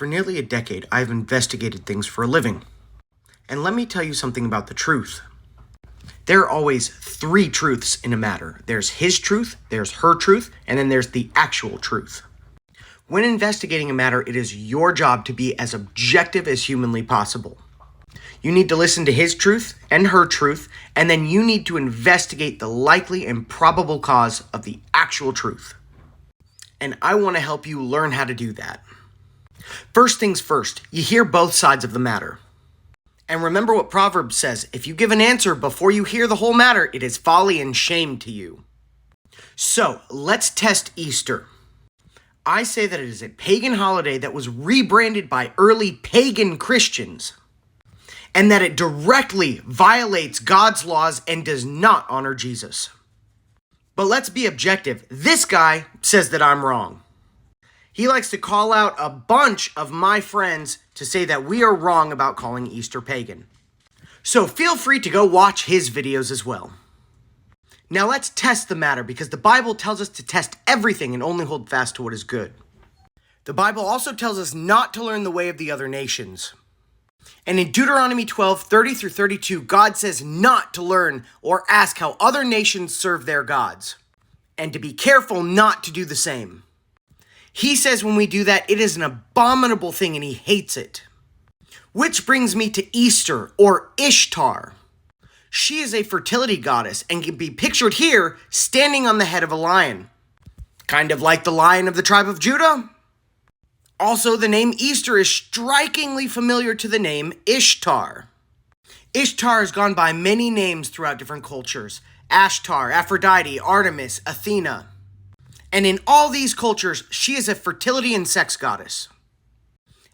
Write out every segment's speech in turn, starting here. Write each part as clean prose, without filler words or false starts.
For nearly a decade, I've investigated things for a living. And let me tell you something about the truth. There are always three truths in a matter. There's his truth, there's her truth, and then there's the actual truth. When investigating a matter, it is your job to be as objective as humanly possible. You need to listen to his truth and her truth, and then you need to investigate the likely and probable cause of the actual truth. And I want to help you learn how to do that. First things first, you hear both sides of the matter. And remember what Proverbs says, if you give an answer before you hear the whole matter, it is folly and shame to you. So, let's test Easter. I say that it is a pagan holiday that was rebranded by early pagan Christians, and that it directly violates God's laws and does not honor Jesus. But let's be objective. This guy says that I'm wrong. He likes to call out a bunch of my friends to say that we are wrong about calling Easter pagan. So feel free to go watch his videos as well. Now let's test the matter, because the Bible tells us to test everything and only hold fast to what is good. The Bible also tells us not to learn the way of the other nations. And in Deuteronomy 12:30-32, God says not to learn or ask how other nations serve their gods, and to be careful not to do the same. He says when we do that, it is an abominable thing and he hates it. Which brings me to Easter, or Ishtar. She is a fertility goddess and can be pictured here standing on the head of a lion. Kind of like the Lion of the tribe of Judah. Also, the name Easter is strikingly familiar to the name Ishtar. Ishtar has gone by many names throughout different cultures. Ashtar, Aphrodite, Artemis, Athena. And in all these cultures, she is a fertility and sex goddess.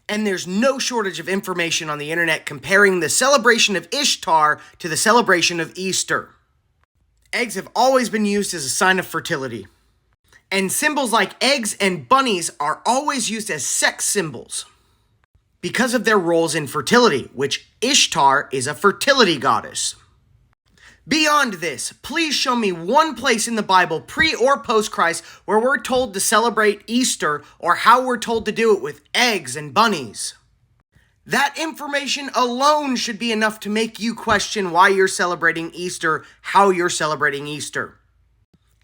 And there's no shortage of information on the internet comparing the celebration of Ishtar to the celebration of Easter. Eggs have always been used as a sign of fertility. And symbols like eggs and bunnies are always used as sex symbols because of their roles in fertility, which Ishtar is a fertility goddess. Beyond this, please show me one place in the Bible, pre or post-Christ, where we're told to celebrate Easter or how we're told to do it with eggs and bunnies. That information alone should be enough to make you question why you're celebrating Easter, how you're celebrating Easter.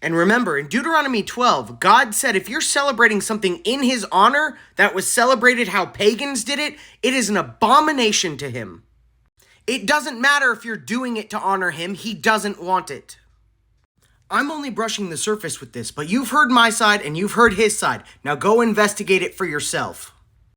And remember, in Deuteronomy 12, God said if you're celebrating something in his honor that was celebrated how pagans did it, it is an abomination to him. It doesn't matter if you're doing it to honor him, he doesn't want it. I'm only brushing the surface with this, but you've heard my side and you've heard his side. Now go investigate it for yourself.